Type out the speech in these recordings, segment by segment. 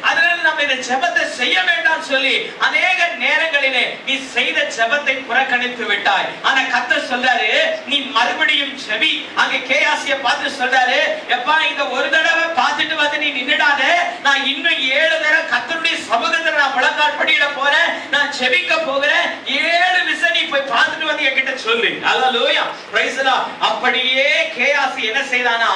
அதனால நம்ம இந்த ஜெபத்தை செய்ய வேண்டாம் சொல்லி அநேக நேரங்களிலே நீ செய்த ஜெபத்தை புறக்கணித்து விட்டாய். ஆனா கர்த்தர் சொல்றாரு, நீ மறுபடியும் ஜெபி. அங்க கேயாசியை பார்த்து சொல்றாரு, எப்பா இந்த ஒரு தடவை பார்த்துட்டு வந்து நீ நின்னுடாத, நான் இன்னும் 7 தடவை கர்த்தருடைய சமூகத்துல நான் முழங்கால் படியிட போறேன், நான் ஜெபிக்க போகிறேன், 7 விசை நீ போய் பார்த்துட்டு வந்து என்கிட்ட சொல்லு. அல்லேலூயா, பிரைஸ் தி லார்ட். அப்படியே கேயாசி என்ன செய்தானா,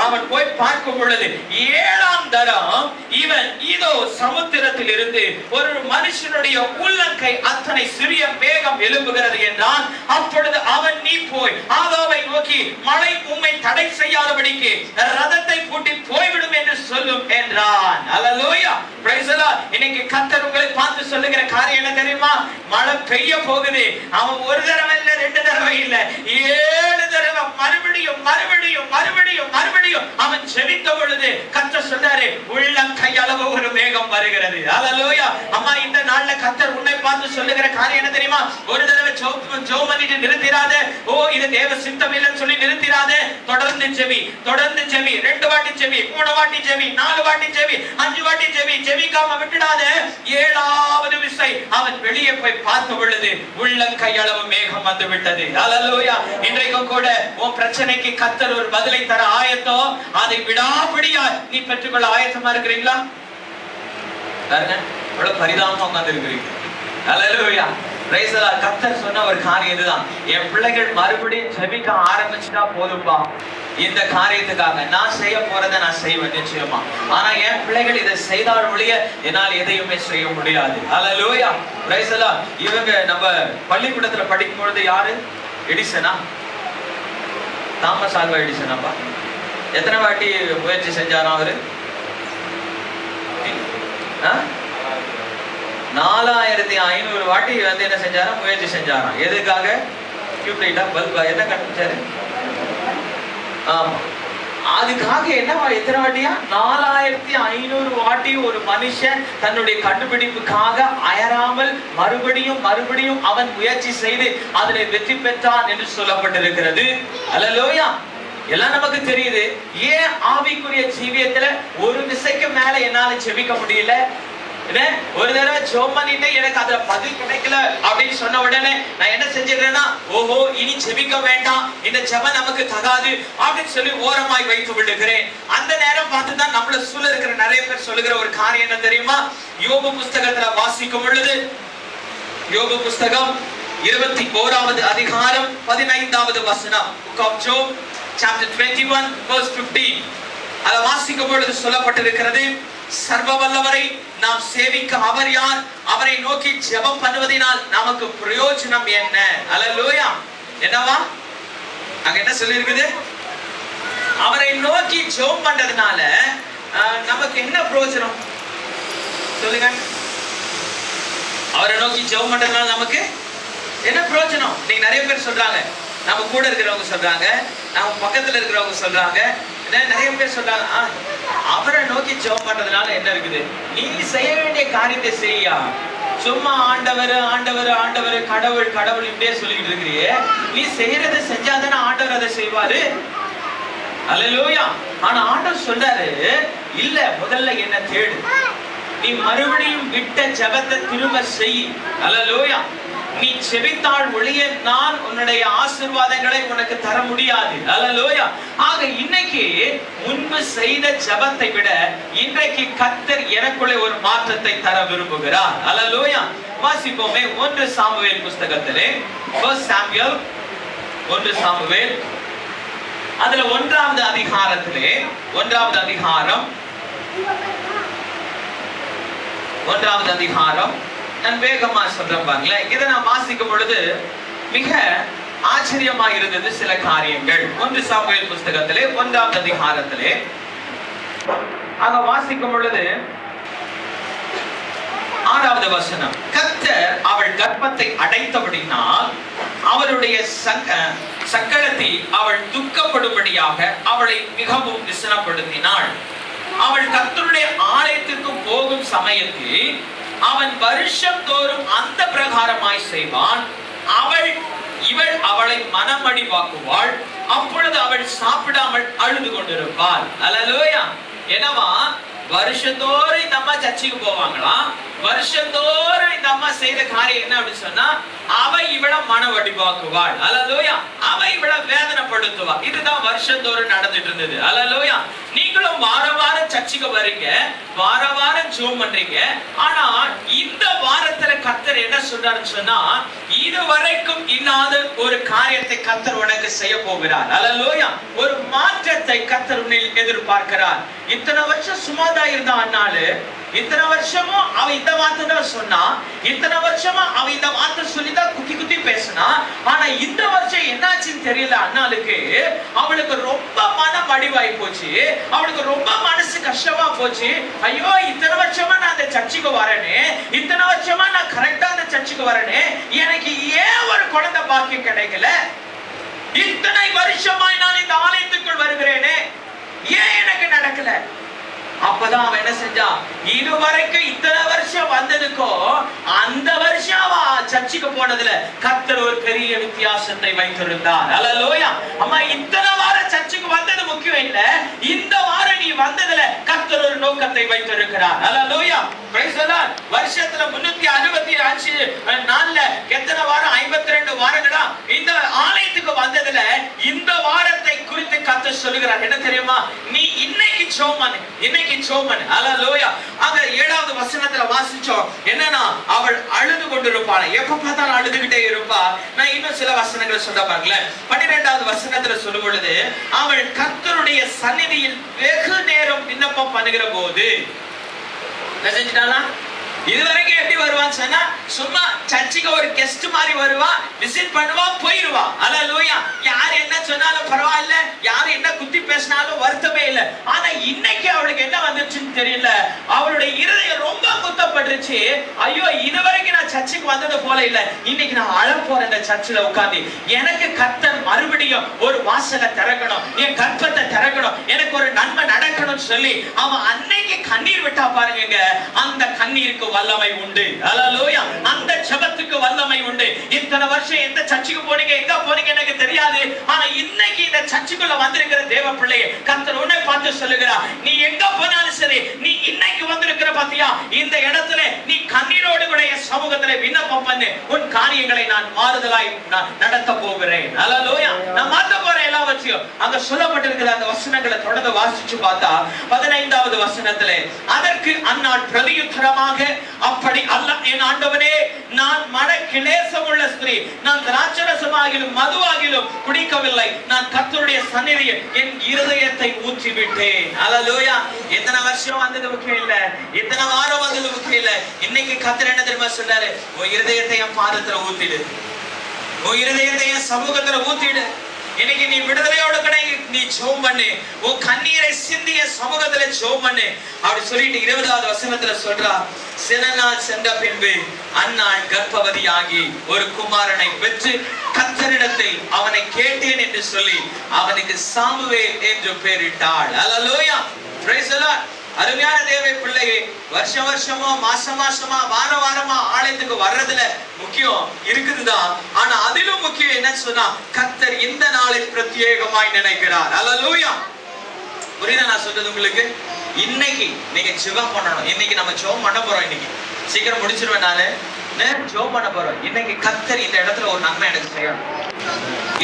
அவன் போய் பார்க்கும் பொழுது 7ஆம் தரம் இவன் இதோ சமுத்திரத்தில் இருந்து ஒரு மனுஷனுடைய உள்ளங்கை அத்தனை சிறிய மேகம் எழும்புகிறது என்றான். அப்பொழுது அவன், நீ போய் ஆகாவை நோக்கி, மழை உம்மை தடை செய்யாதபடிக்கு ரதத்தை பூட்டி போய்விடும் என்று சொல்லும் என்றான். அல்லேலூயா, பிரைஸ் தி லார்ட். இன்னைக்கு கர்த்தர் உங்களை பார்த்து சொல்லுகிற காரியம் என்ன தெரியுமா? மழை பெய்ய போகுது. அவன் ஒரு தடவை இல்ல, 2 தடவை இல்ல, 7 தடவை மறுபடியும் மறுபடியும் மறுபடியும் மறுபடியும் அவன் ஜெபித்த பொழுது கர்த்தர் சொன்னாரு, உள்ளங்கை அளவு ஒரு மேகம் வருகிறது. அல்லேலூயா. அம்மா, இந்த நாள்ல கர்த்தர் உன்னை பார்த்து சொல்லுகிற காரியம் என்ன தெரியுமா? ஒரு தடவை ஜெபம் பண்ணிட்டு நிறுத்திராதே. ஓ, இது தேவ சித்தம் இல்லைன்னு சொல்லி நிறுத்திராதே. தொடர்ந்து ஜெபி, தொடர்ந்து ஜெபி. 2 வாட்டி ஜெபி, 3 வாட்டி ஜெபி, 4 வாட்டி ஜெபி, 5 வாட்டி ஜெபி. ஜெபிக்காம விட்டுடாதே. 7ஆவது விசை அவன் வெளியே போய் பார்த்த பொழுது உள்ளங்கை அளவு மேகம் வந்து விட்டது. அல்லேலூயா. இன்றைக்கும் கூட உன் பிரச்சனைக்கு கர்த்தர் ஒரு பதிலை தர ஆயத்தம். அதை விடாப்பிடியா நீ பெற்றுக்கொள்ள ஆயத்தமா இருக்கிறீங்களா? பாருங்க, எவ்வளவு பரிதாபமா உட்கார்ந்து இருக்கிறீங்க. அல்லேலூயா, பிரைஸ் தி லார்ட். கர்த்தர் சொன்ன ஒரு காரியம் இதுதான், என் பிள்ளைகள் மறுபடியும் ஜெபிக்க ஆரம்பிச்சுட்டா போதும்பா, இந்த காரியத்துக்காக நான் செய்ய போறதை நான் செய்வேன் நிச்சயமா. ஆனா என் பிள்ளைகள் இதை செய்தால் ஒழிய என்னால் எதையுமே செய்ய முடியாது. Hallelujah, praise the Lord. இவங்க நம்ம பள்ளிக்கூடத்துல படிக்கும் பொழுது யாரு? எடிசனா? தாமஸ் ஆல்வா எடிசனாப்பா? எத்தனை வாட்டி முயற்சி செஞ்சாராம் அவரு? 4500 வாட்டி வந்து என்ன செஞ்சாராம்? முயற்சி செஞ்சாராம். எதுக்காக? டியூப்லைட்டா, பல்பா, என்ன கண்டுபிடிச்சாரு? ஆமா, அதுக்காக என்னவா? எத்தனை வாட்டியா? 4500 வாட்டி ஒரு மனுஷன் தன்னுடைய கண்டுபிடிப்புக்காக அயராமல் மறுபடியும் மறுபடியும் அவன் முயற்சி செய்து அதில் வெற்றி பெற்றான் என்று சொல்லப்பட்டிருக்கிறது. அல்லேலூயா. எல்லாம் நமக்கு தெரியுது. ஏன் ஆவிக்குரிய ஜீவியத்துல ஒரு விசைக்கு மேல என்னால ஜெபிக்க முடியல? ஒரு தடவை ஜெபம் பண்ணிட்டு எனக்கு அதுல பதில் கிடைக்கல அப்படின்னு சொன்ன உடனே நான் என்ன செஞ்சிடுறேன்னா, ஓஹோ, இனி ஜெபிக்க வேண்டாம், இந்த ஜெபம் நமக்கு தகாது அப்படின்னு சொல்லி ஓரமாய் வைத்து விடுகிறேன். அந்த நேரம் பார்த்து தான் நம்மள சூழ இருக்கிற நிறைய பேர் சொல்லுகிற ஒரு காரியம் என்ன தெரியுமா? யோபு புஸ்தகத்துல வாசிக்கும் பொழுது, யோபு புஸ்தகம் 21வது அதிகாரம் 15வது வசனம், Book of Job chapter 21 verse 15. அத வாசிக்கும் பொழுது சொல்லப்பட்டிருக்கிறது, சர்வ வல்லவரை நாம் சேவிக்க அவர் யார்? அவரை நோக்கி ஜெபம் பண்ணுவதினால் நமக்கு பிரயோஜனம் என்ன? அல்லேலூயா. என்னவா அங்க என்ன சொல்லி இருக்குது? அவரை நோக்கி ஜெபம் பண்றதுனால நமக்கு என்ன பிரயோஜனம் சொல்லுங்க? அவரை நோக்கி ஜெபம் பண்றதுனால நமக்கு என்ன பிரயோஜனம்? நீங்க நிறைய பேர் சொல்றாங்க, நம்ம கூட இருக்கிறவங்க சொல்றாங்க, நம்ம பக்கத்துல இருக்கிறவங்க சொல்றாங்க, நிறைய பேர் சொல்றாங்க, அவரை நோக்கி ஜெபம் பண்றதுனால என்ன இருக்குது? நீ செய்ய வேண்டிய காரியத்தை செய்யா. சும்மா ஆண்டவர் ஆண்டவர் ஆண்டவர் கடவுள் கடவுள் இப்படியே சொல்லிக்கிட்டு இருக்கிறியே, நீ செய்யறதை செஞ்சாதானே ஆண்டவர் அதை செய்வாரு. அல்லேலூயா. ஆனா ஆண்டவர் சொல்றாரு, இல்ல, முதல்ல என்ன தேடு, நீ மறுபடியும் விட்ட ஜெபத்தை திரும்ப செய். அல்லேலூயா. நீ ஜெபித்தால் ஒழிய நான் உன்னுடைய ஆசீர்வாதங்களை உனக்கு தர முடியாது. அல்லேலூயா. ஆக இன்னைக்கு முன்பு செய்த ஜெபத்தை விட இன்றைக்கு கர்த்தர் எனக்குள்ளே ஒரு மாற்றத்தை தர விரும்புகிறார். அல்லேலூயா. வாசிப்போமே 1 சாமுவேல் புஸ்தகத்திலே, 1 சாமுவேல், 1 சாமுவேல், அதுல 1வது அதிகாரத்திலே, 1வது அதிகாரம், 1வது அதிகாரம், நான் வேகமா சொல்றேன் பாருங்களேன். இதை நான் வாசிக்கும் பொழுது மிக ஆச்சரியமா இருந்தது சில காரியங்கள். 1 சாமுவேல் புஸ்தகத்திலே 1வது அதிகாரத்திலே அங்க வாசிக்கும் பொழுது 6வது வசனம், கர்த்தர் அவள் கர்ப்பத்தை அடைத்தபடினால் அவருடைய சக்களத்தை அவள் துக்கப்படும்படியாக அவளை மிகவும் விசனப்படுத்தினாள். அவள் கர்த்தருடைய ஆலயத்திற்கு போகும் சமயத்தில் அவன் வருஷம் தோறும் அந்த பிரகாரமாய் செய்வான். இவள் அவளை மனமடிவாக்குவாள். அப்பொழுது அவள் சாப்பிடாமல் அழுது கொண்டிருப்பாள். அல்லேலூயா. என்னவா? வருஷந்தோறும் இந்த அம்மா சர்ச்சுக்கு போவாங்களாம். வருஷந்தோறும் இந்த அம்மா செய்த காரியம் என்ன அப்படின்னு சொன்னா, அவ இவள மன வடிவாக்குவாள். அல்லேலூயா. அவ இவள வேதனைப்படுத்துவா. இதுதான் வருஷந்தோறும் நடந்துட்டு இருந்தது. அல்லேலூயா. நீங்களும் வார வாரம் சர்ச்சுக்கு வரீங்க, வார வாரம் ஜெபம் பண்றீங்க. ஆனா இந்த வாரத்துல கர்த்தர் என்ன சொல்றாருன்னு சொன்னா, இதுவரைக்கும் இல்லாத ஒரு காரியத்தை கர்த்தர் உனக்கு செய்ய போகிறார். அல்லேலூயா. ஒரு மாற்றத்தை கர்த்தர் உன்னில் எதிர்பார்க்கிறார். இத்தனை வருஷம் சும்மாதான் இருந்தா அண்ணாளு, இத்தனை வருஷமும் அவ இந்த வார்த்தை தான் சொன்னா, இத்தனை வருஷமா அவ இந்த வார்த்தை சொல்லிதான் குத்தி குத்தி பேசினா. ஆனா இந்த வருஷம் என்னாச்சுன்னு தெரியல அண்ணாளுக்கு. அவளுக்கு ரொம்ப மன வடிவாய் போச்சு, அவளுக்கு ரொம்ப மனசு கஷ்டமா போச்சு. ஐயோ, இத்தனை வருஷமா நான் அந்த சர்ச்சுக்கு வரேனே, இத்தனை வருஷமா நான் கரெக்டா அந்த சர்ச்சுக்கு வரேனே, எனக்கு ஏன் ஒரு குழந்தை பாக்கியம் கிடைக்கல? இத்தனை வருஷமாய் நான் இந்த ஆலயத்துக்குள் வருகிறேனே, ஏன் எனக்கு நடக்கல? அப்பதான் அவன் என்ன செஞ்சா, இதுவரைக்கும் இத்தனை வருஷம் வந்ததுக்கோ அந்த வருஷம் அவ சர்ச்சுக்கு போனதுல கர்த்தர் ஒரு பெரிய வித்தியாசத்தை வைத்திருந்தார். அல்லேலூயா. அம்மா, இத்தனை வாரம் சர்ச்சுக்கு வந்தது முக்கியம் இல்ல, இந்த வாரம் நீ வந்ததுல கர்த்தர் ஒரு நோக்கத்தை வைத்திருக்கிறார். அல்லேலூயா. Praise the Lord. வருஷத்துல 365 நாள்ல எத்தனை வாரம்? 52 வாரங்களா இந்த ஆலயத்துக்கு வந்ததுல இந்த வாரத்தை குறித்து கர்த்தர் சொல்லுகிறார். என்ன தெரியுமா? நீ இன்னைக்கு ஜெபம் பண்ணு, இன்னைக்கு ஜெபம் பண்ணு. அல்லேலூயா. அங்க 7வது வசனத்துல வாசிச்சோம் என்னன்னா, அவள் அழுது கொண்டிருப்பாள். எப்ப பார்த்தாலும் அழுதுகிட்டே இருப்பா. நான் இன்னும் சில வசனங்களை சொல்ல பாருங்களேன். 12வது வசனத்துல சொல்லும் பொழுது, அவள் கர்த்தருடைய சந்நிதியில் வெகு நேரம் விண்ணப்பம் பண்ணுகிற போது செஞ்சுட்டாளா? இதுவரைக்கும் எப்படி வருவான்னு சொன்னா, சும்மா சர்ச்சுக்கு ஒரு கெஸ்ட் மாதிரி வருவா, விசிட் பண்ணுவா, போயிருவா. அல்லேலூயா. யார் என்ன சொன்னாலும் பரவாயில்ல, யார் என்ன குத்தி பேசினாலும் வருத்தமே இல்லை. ஆனா இன்னைக்கு அவளுக்கு என்ன வந்துச்சுன்னு தெரியல, அவளுடைய இருதயம் ரொம்ப குத்தப்பட்டுருச்சு. ஐயோ, இதுவரைக்கும் நான் சர்ச்சுக்கு வந்தது போல இல்ல, இன்னைக்கு நான் அழ போறேன் இந்த சர்ச்சில் உட்கார்ந்து. எனக்கு கர்த்தர் மறுபடியும் ஒரு வாசலை திறக்கணும், என் கற்பத்தை திறக்கணும், எனக்கு ஒரு நன்மை நடக்கணும்னு சொல்லி அவன் அன்னைக்கு கண்ணீர் விட்டா பாருங்க, அந்த கண்ணீருக்கு வல்லமை உண்டு. அல்லேலூயா. அந்த ஜெபத்துக்கு வல்லமை உண்டு. இத்தனை வருஷம் எந்த சர்ச்சுக்கு போனீங்க, எங்க போனீங்க எனக்கு தெரியாது. ஆனா இன்னைக்கு இந்த சர்ச்சுக்குள்ள வந்திருக்கிற தேவ பிள்ளையே கர்த்தர் உன்னை பார்த்து சொல்லுகிறார், நீ எங்க போனாலும் சரி, நீ இன்னைக்கு வந்திருக்கிற பாத்தியா, இந்த இடத்துல நீ கண்ணீரோடு கூட என் சமூகத்துல விண்ணப்பம் பண்ணு, உன் காரியங்களை நான் மாறுதலாய் நடத்த போகிறேன். அல்லேலூயா. நான் மாத்த போறேன் எல்லாவற்றையும். அங்க சொல்லப்பட்டிருக்கிற அந்த வசனங்களை தொடர்ந்து வாசிச்சு பார்த்தா 15வது வசனத்திலே, அதற்கு அந்நாள் பிரதியுத்தரமாக, அப்படி அல்ல என் ஆண்டவனே, நான் மன கிளேசம் உள்ள ஸ்திரீ, நான் திராட்சரசமாகிலும் மதுவாகிலும் குடிக்கவில்லை, நான் கர்த்தருடைய சந்நிதியில் என் இருதயத்தை ஊற்றி விட்டேன். அல்லேலூயா. எத்தனை வருஷம் வந்தது முக்கியம் இல்ல, எத்தனை வாரம் வந்தது முக்கியம் இல்ல. இன்னைக்கு கர்த்தர் என்ன தெரியுமா சொன்னாரு? உன் இருதயத்தை என் பாதத்துல ஊத்திடு, உன் இருதயத்தை என் சமூகத்துல ஊத்திடு. இன்னைக்கு நீ விடுதலையோட கூட நீ ஜெபம் பண்ணு, உன் கண்ணீரை சிந்திய சமூகத்துல ஜெபம் பண்ணு அப்படி சொல்லிட்டு 20வது வசனத்துல சொல்றா, சில நாள் சென்ற பின்பு அன்னாள் கர்ப்பவதியாகி ஒரு குமாரனை பெற்று கர்த்தரிடத்தில் அவனை கேட்டேன் என்று சொல்லி அவனுக்கு சாமுவேல் என்று பெயரிட்டாள். அல்லேலூயா. Praise the Lord. அருமையான தேவ பிள்ளையே, வருஷ வருஷமா மாசம் மாசமா வார வாரமா ஆலயத்துக்கு வர்றதுல முக்கியம் இருக்குதுதான். ஆனா அதிலும் முக்கியம் என்ன சொன்னா, கர்த்தர் இந்த நாளை பிரத்யேகமாய் நினைக்கிறார். அல்லேலூயா. புரியுதா நான் சொல்றது உங்களுக்கு? இன்னைக்கு நீங்க ஜெபம் பண்ணணும். இன்னைக்கு நம்ம ஜெபம் பண்ண போறோம். இன்னைக்கு சீக்கிரம் முடிச்சிருவேன் நானு. ஜெபம் பண்ண போறோம். இன்னைக்கு கர்த்தர் இந்த இடத்துல ஒரு நன்மை எனக்கு செய்யணும்.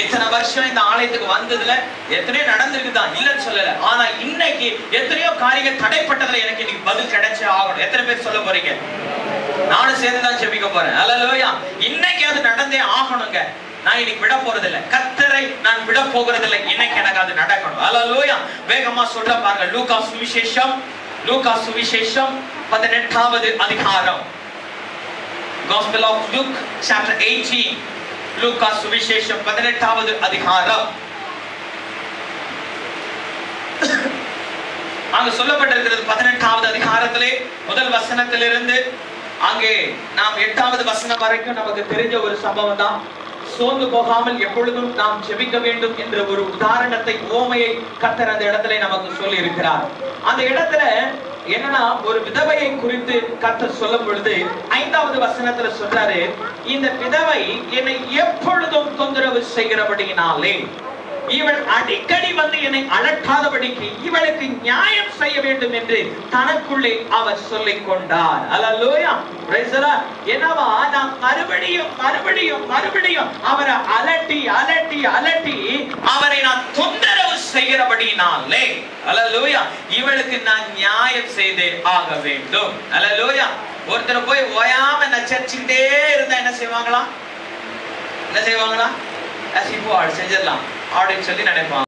இத்தனை வருஷம் இந்த ஆலயத்துக்கு வந்ததுல எத்தனையோ நடந்திருக்குதான், இல்லன்னு சொல்லல. ஆனா இன்னைக்கு எத்தனையோ காரியங்கள் தடைப்பட்டதுல எனக்கு இன்னைக்கு பதில் கிடைச்சே ஆகணும். எத்தனை பேர் சொல்ல போறீங்க? நானும் சேர்ந்துதான் ஜெபிக்க போறேன். அல்லேலூயா. இன்னைக்கு அது நடந்தே ஆகணுங்க. நான் இன்னைக்கு விட போறதில்லை, கர்த்தரை நான் விட போகிறதில்லை. இன்னைக்கு எனக்கு அது நடக்கணும். அல்லேலூயா. வேகமா சொல்ல பாருங்க. லூக்கா சுவிசேஷம் 18வது அதிகாரம். Gospel of Luke chapter 18. லூக்கா சுவிசேஷம் 18வது அதிகாரம். அங்க சொல்லப்பட்டிருக்கிறது 18வது அதிகாரத்திலே முதல் வசனத்திலிருந்து அங்கே நாம் 8வது வசனம் வரைக்கும் நமக்கு தெரிஞ்ச ஒரு சம்பவம் தான். சோர்ந்து போகாமல் எப்பொழுதும் நாம் ஜெபிக்க வேண்டும் என்ற ஒரு உதாரணத்தை, ஓமையை கர்த்தர் அந்த இடத்துல நமக்கு சொல்லி இருக்கிறார். அந்த இடத்துல என்னன்னா, ஒரு விதவையை குறித்து கர்த்தர் சொல்லும் பொழுது 5வது வசனத்துல சொல்றாரு, இந்த விதவை என்னை எப்பொழுதும் தொந்தரவு செய்கிறபடியினாலே. இவள் அடிக்கடி வந்து என்னை அலட்டாதபடிக்கு இவளுக்கு நியாயம் செய்ய வேண்டும் என்று தனக்குள்ளே அவர் சொல்லிக் கொண்டார். அல்லேலூயா, பிரைஸ் தி லார்ட். என்னவா, நான் மறுபடியும் அவரை அலட்டி அவரை நான் தொந்தரவு செய்கிறபடினாலே, அல்லேலூயா, இவளுக்கு நான் நியாயம் செய்தே ஆக வேண்டும். அல்லேலூயா. ஒருத்தர் போய் ஓயாம நச்சரிச்சுக்கிட்டே இருந்தா என்ன செய்வாங்களா? செஞ்சிடலாம் அப்படின்னு சொல்லி நினைப்பாங்க.